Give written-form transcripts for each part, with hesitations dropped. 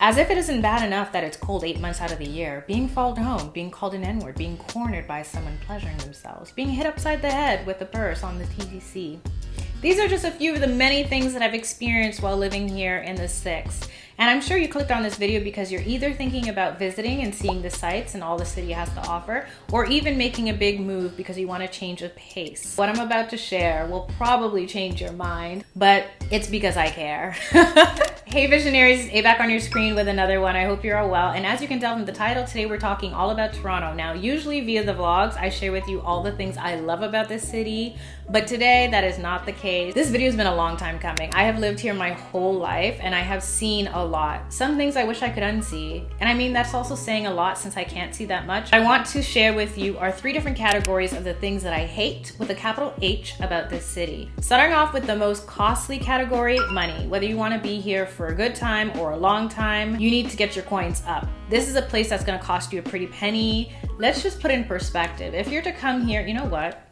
As if it isn't bad enough that it's cold 8 months out of the year, being followed home, being called an N-word, being cornered by someone pleasuring themselves, being hit upside the head with a purse on the TTC. These are just a few of the many things that I've experienced while living here in the six. And I'm sure you clicked on this video because you're either thinking about visiting and seeing the sights and all the city has to offer, or even making a big move because you want to change of pace. What I'm about to share will probably change your mind, but it's because I care. Hey Visionaries, A back on your screen with another one. I hope you're all well. And as you can tell from the title, today we're talking all about Toronto. Now, usually via the vlogs, I share with you all the things I love about this city, but today that is not the case. This video has been a long time coming. I have lived here my whole life and I have seen a lot. Some things I wish I could unsee. And I mean, that's also saying a lot since I can't see that much. I want to share with you our 3 different categories of the things that I hate with a capital H about this city. Starting off with the most costly category, money. Whether you want to be here for a good time or a long time, you need to get your coins up. This is a place that's going to cost you a pretty penny. Let's just put in perspective. If you're to come here, you know what?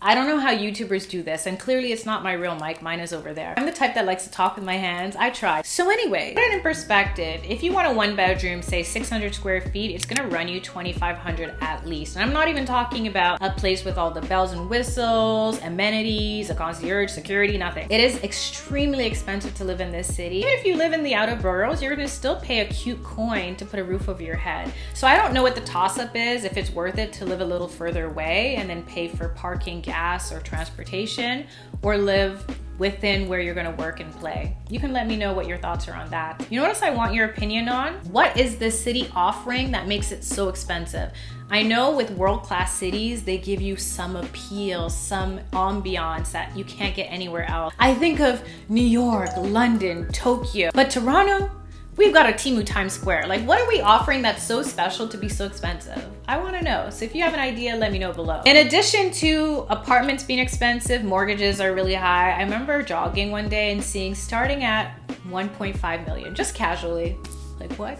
I don't know how YouTubers do this, and clearly it's not my real mic, mine is over there. I'm the type that likes to talk with my hands. I try. So anyway, put it in perspective. If you want a 1-bedroom, say 600 square feet, it's gonna run you $2,500 at least. And I'm not even talking about a place with all the bells and whistles, amenities, a concierge, security, nothing. It is extremely expensive to live in this city. Even if you live in the outer boroughs, you're gonna still pay a cute coin to put a roof over your head. So I don't know what the toss-up is, if it's worth it to live a little further away and then pay for parking, gas, or transportation, or live within where you're going to work and play. You can let me know what your thoughts are on that. You know what else I want your opinion on? What is this city offering that makes it so expensive? I know with world-class cities, they give you some appeal, some ambiance that you can't get anywhere else. I think of New York, London, Tokyo, but Toronto, we've got a Temu Times Square. Like, what are we offering that's so special to be so expensive? I wanna know. So if you have an idea, let me know below. In addition to apartments being expensive, mortgages are really high. I remember jogging one day and seeing starting at 1.5 million, just casually. Like, what?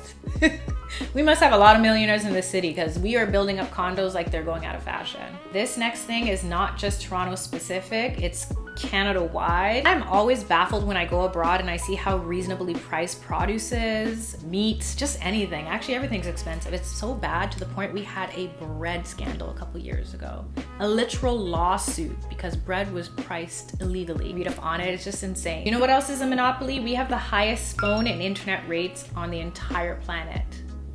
We must have a lot of millionaires in this city because we are building up condos like they're going out of fashion. This next thing is not just Toronto specific, it's Canada-wide. I'm always baffled when I go abroad and I see how reasonably priced produce is, meat, just anything. Actually, everything's expensive. It's so bad to the point we had a bread scandal a couple years ago. A literal lawsuit because bread was priced illegally. Read up on it, it's just insane. You know what else is a monopoly? We have the highest phone and internet rates on the entire planet.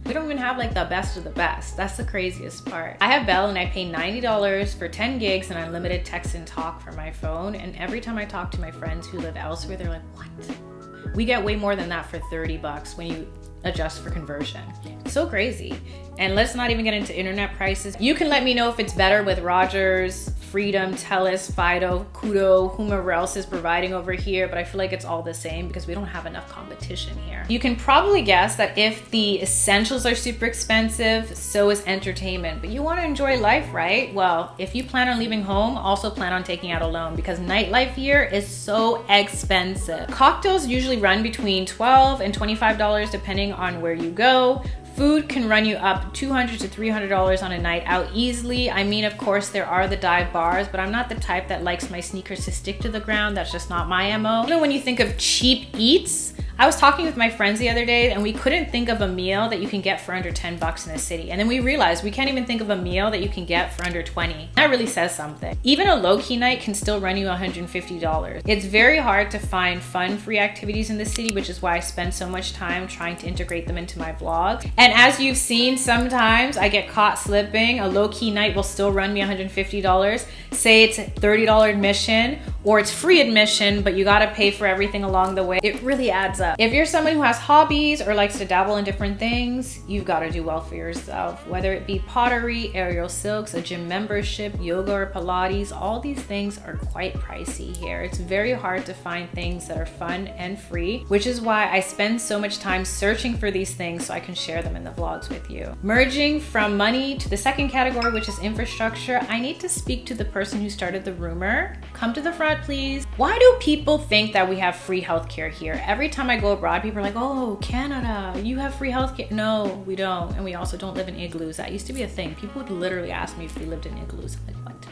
We don't even have like the best of the best. That's the craziest part. I have Bell and I pay $90 for 10 gigs and unlimited text and talk for my phone. And every time I talk to my friends who live elsewhere, they're like, what? We get way more than that for 30 bucks when you adjust for conversion. So crazy. And let's not even get into internet prices. You can let me know if it's better with Rogers, Freedom, TELUS, Fido, Kudo, whomever else is providing over here, but I feel like it's all the same because we don't have enough competition here. You can probably guess that if the essentials are super expensive, so is entertainment, but you want to enjoy life, right? Well, if you plan on leaving home, also plan on taking out a loan because nightlife here is so expensive. Cocktails usually run between $12 and $25 depending on where you go. Food can run you up $200 to $300 on a night out easily. I mean, of course, there are the dive bars, but I'm not the type that likes my sneakers to stick to the ground. That's just not my MO. You know, when you think of cheap eats, I was talking with my friends the other day and we couldn't think of a meal that you can get for under 10 bucks in the city. And then we realized we can't even think of a meal that you can get for under 20. That really says something. Even a low-key night can still run you $150. It's very hard to find fun-free activities in the city, which is why I spend so much time trying to integrate them into my vlog. And as you've seen, sometimes I get caught slipping. A low-key night will still run me $150. Say it's a $30 admission or it's free admission, but you gotta pay for everything along the way. It really adds up. If you're someone who has hobbies or likes to dabble in different things, you've got to do well for yourself. Whether it be pottery, aerial silks, a gym membership, yoga or Pilates, all these things are quite pricey here. It's very hard to find things that are fun and free, which is why I spend so much time searching for these things so I can share them in the vlogs with you. Merging from money to the second category, which is infrastructure, I need to speak to the person who started the rumor. Come to the front, please. Why do people think that we have free healthcare here? Every time I go abroad, people are like, oh, Canada, you have free healthcare. No, we don't. And we also don't live in igloos. That used to be a thing. People would literally ask me if we lived in igloos. I'm like, what?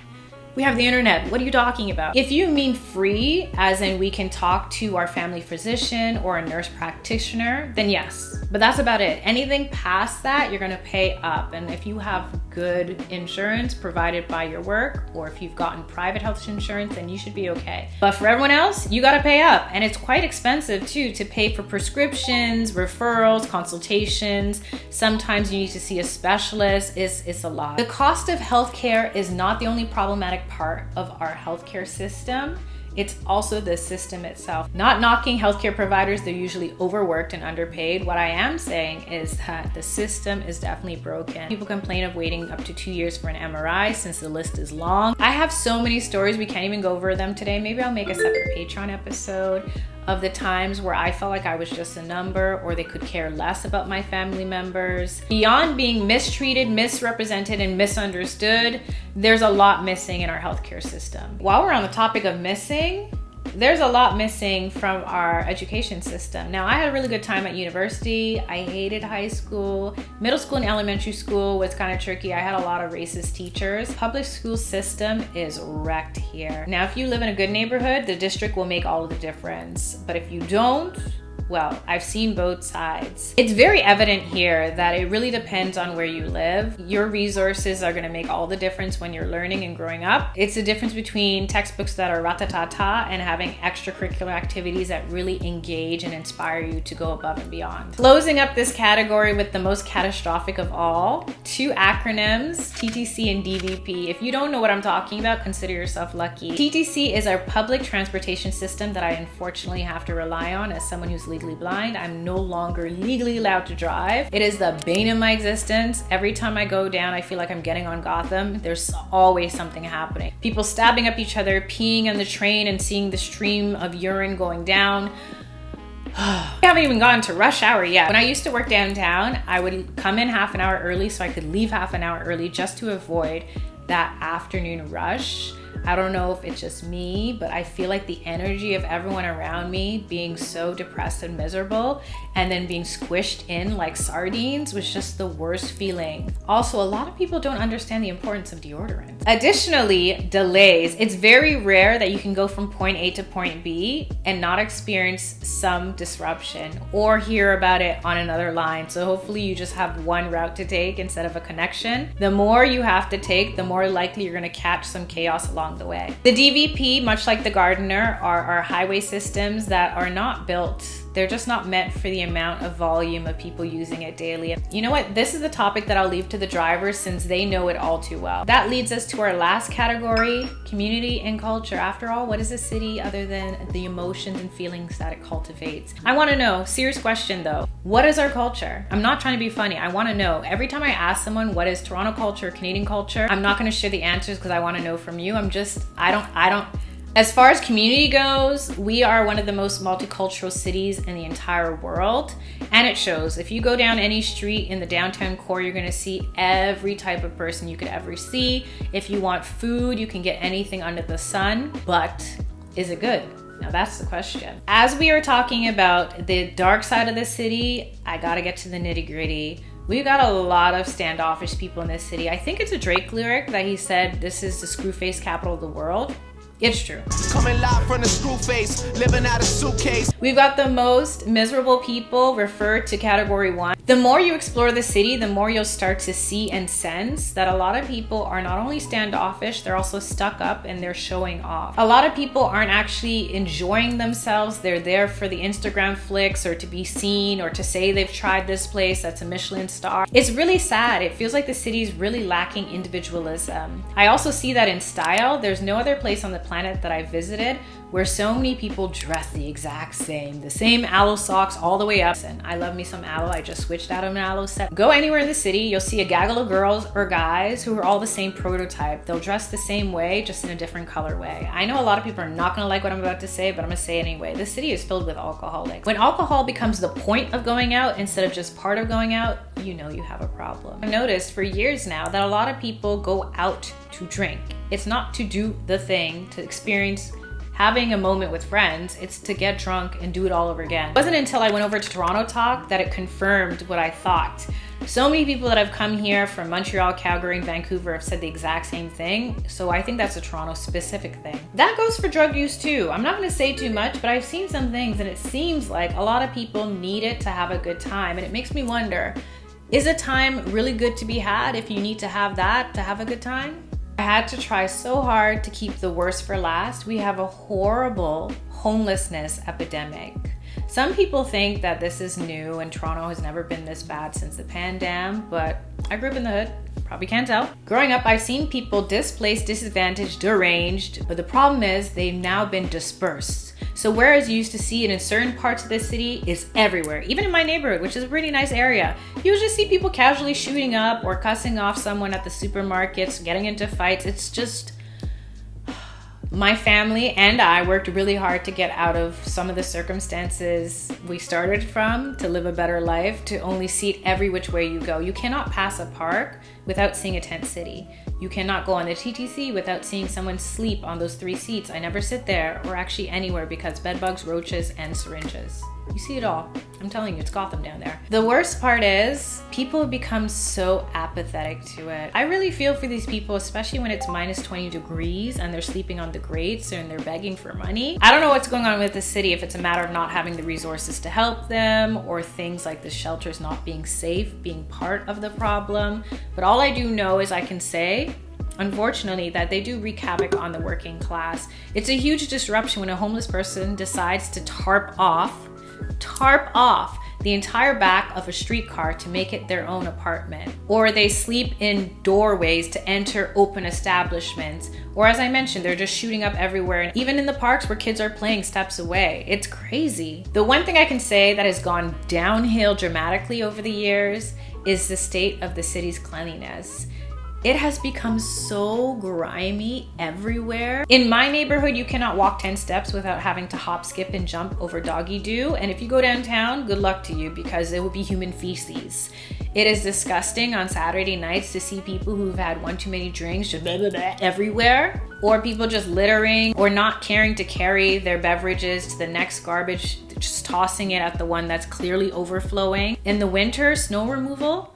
We have the internet. What are you talking about? If you mean free, as in we can talk to our family physician or a nurse practitioner, then yes. But that's about it. Anything past that, you're gonna pay up. And if you have good insurance provided by your work, or if you've gotten private health insurance, then you should be okay. But for everyone else, you gotta pay up. And it's quite expensive too, to pay for prescriptions, referrals, consultations. Sometimes you need to see a specialist. It's a lot. The cost of healthcare is not the only problematic part of our healthcare system. It's also the system itself. Not knocking healthcare providers, they're usually overworked and underpaid. What I am saying is that the system is definitely broken. People complain of waiting up to 2 years for an MRI since the list is long. I have so many stories, we can't even go over them today. Maybe I'll make a separate Patreon episode of the times where I felt like I was just a number, or they could care less about my family members. Beyond being mistreated, misrepresented, and misunderstood, there's a lot missing in our healthcare system. While we're on the topic of missing, there's a lot missing from our education system. Now, I had a really good time at university. I hated high school. Middle school and elementary school was kind of tricky. I had a lot of racist teachers. Public school system is wrecked here. Now, if you live in a good neighborhood, the district will make all of the difference. But if you don't, well, I've seen both sides. It's very evident here that it really depends on where you live. Your resources are gonna make all the difference when you're learning and growing up. It's the difference between textbooks that are ratatata and having extracurricular activities that really engage and inspire you to go above and beyond. Closing up this category with the most catastrophic of all, 2 acronyms, TTC and DVP. If you don't know what I'm talking about, consider yourself lucky. TTC is our public transportation system that I unfortunately have to rely on as someone who's legally blind. I'm no longer legally allowed to drive. It is the bane of my existence. Every time I go down, I feel like I'm getting on Gotham. There's always something happening. People stabbing up each other, peeing on the train and seeing the stream of urine going down. I haven't even gotten to rush hour yet. When I used to work downtown, I would come in half an hour early so I could leave half an hour early just to avoid that afternoon rush. I don't know if it's just me, but I feel like the energy of everyone around me being so depressed and miserable and then being squished in like sardines was just the worst feeling. Also, a lot of people don't understand the importance of deodorant. Additionally, delays. It's very rare that you can go from point A to point B and not experience some disruption or hear about it on another line. So hopefully you just have one route to take instead of a connection. The more you have to take, the more likely you're gonna catch some chaos along the way. The DVP, much like the Gardener, are our highway systems that are not built. They're just not meant for the amount of volume of people using it daily. You know what? This is the topic that I'll leave to the drivers since they know it all too well. That leads us to our last category, community and culture. After all, what is a city other than the emotions and feelings that it cultivates? I want to know, serious question though, what is our culture? I'm not trying to be funny. I want to know. Every time I ask someone what is Toronto culture, Canadian culture, I'm not going to share the answers because I want to know from you. I don't. As far as community goes, we are one of the most multicultural cities in the entire world, and it shows. If you go down any street in the downtown core, you're gonna see every type of person you could ever see. If you want food, you can get anything under the sun, but is it good? Now that's the question. As we are talking about the dark side of the city, I gotta get to the nitty-gritty. We've got a lot of standoffish people in this city. I think it's a Drake lyric that he said, this is the screwface capital of the world. It's true. Coming live from the screw face, living out a suitcase. We've got the most miserable people referred to category 1. The more you explore the city, the more you'll start to see and sense that a lot of people are not only standoffish, they're also stuck up and they're showing off. A lot of people aren't actually enjoying themselves. They're there for the Instagram flicks or to be seen or to say they've tried this place that's a Michelin star. It's really sad. It feels like the city is really lacking individualism. I also see that in style. There's no other place on the planet that I visited where so many people dress the exact same. The same aloe socks all the way up. And I love me some aloe. I just switched out of an aloe set. Go anywhere in the city, you'll see a gaggle of girls or guys who are all the same prototype. They'll dress the same way, just in a different colorway. I know a lot of people are not gonna like what I'm about to say, but I'm gonna say it anyway. The city is filled with alcoholics. When alcohol becomes the point of going out instead of just part of going out, you know you have a problem. I've noticed for years now that a lot of people go out to drink. It's not to do the thing, to experience having a moment with friends. It's to get drunk and do it all over again. It wasn't until I went over to Toronto Talk that it confirmed what I thought. So many people that have come here from Montreal, Calgary, and Vancouver have said the exact same thing. So I think that's a Toronto specific thing. That goes for drug use too. I'm not gonna say too much, but I've seen some things and it seems like a lot of people need it to have a good time. And it makes me wonder, is a time really good to be had if you need to have that to have a good time? I had to try so hard to keep the worst for last. We have a horrible homelessness epidemic. Some people think that this is new and Toronto has never been this bad since the pandemic, but I grew up in the hood. Probably can't tell. Growing up, I've seen people displaced, disadvantaged, deranged, but the problem is they've now been dispersed. So whereas you used to see it in certain parts of the city, it's everywhere. Even in my neighborhood, which is a pretty nice area, you would just see people casually shooting up or cussing off someone at the supermarkets, getting into fights. It's just, my family and I worked really hard to get out of some of the circumstances we started from to live a better life, to only see it every which way you go. You cannot pass a park without seeing a tent city. You cannot go on the TTC without seeing someone sleep on those 3 seats. I never sit there or actually anywhere because bed bugs, roaches, and syringes. You see it all. I'm telling you, it's Gotham down there. The worst part is people have become so apathetic to it. I really feel for these people, especially when it's minus 20 degrees and they're sleeping on the grates and they're begging for money. I don't know what's going on with the city, if it's a matter of not having the resources to help them or things like the shelters not being safe, being part of the problem. But all I do know is I can say, unfortunately, that they do wreak havoc on the working class. It's a huge disruption when a homeless person decides to tarp off the entire back of a streetcar to make it their own apartment. Or they sleep in doorways to enter open establishments. Or as I mentioned, they're just shooting up everywhere. And even in the parks where kids are playing steps away. It's crazy. The one thing I can say that has gone downhill dramatically over the years is the state of the city's cleanliness. It has become so grimy everywhere. In my neighborhood, you cannot walk 10 steps without having to hop, skip, and jump over doggy doo. And if you go downtown, good luck to you because it will be human feces. It is disgusting on Saturday nights to see people who've had one too many drinks just blah, blah, blah, everywhere. Or people just littering or not caring to carry their beverages to the next garbage, just tossing it at the one that's clearly overflowing. In the winter, snow removal.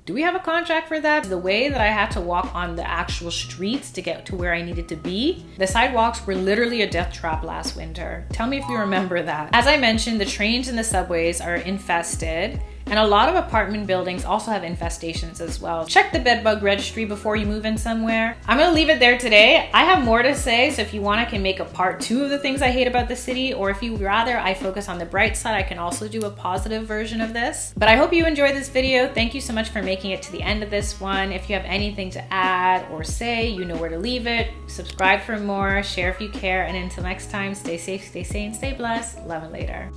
Do we have a contract for that? The way that I had to walk on the actual streets to get to where I needed to be, the sidewalks were literally a death trap last winter. Tell me if you remember that. As I mentioned, the trains and the subways are infested. And a lot of apartment buildings also have infestations as well. Check the bedbug registry before you move in somewhere. I'm gonna leave it there today. I have more to say, so if you want, I can make a part 2 of the things I hate about the city, or if you rather I focus on the bright side, I can also do a positive version of this. But I hope you enjoyed this video. Thank you so much for making it to the end of this one. If you have anything to add or say, you know where to leave it. Subscribe for more, share if you care, and until next time, stay safe, stay sane, stay blessed. Love and later.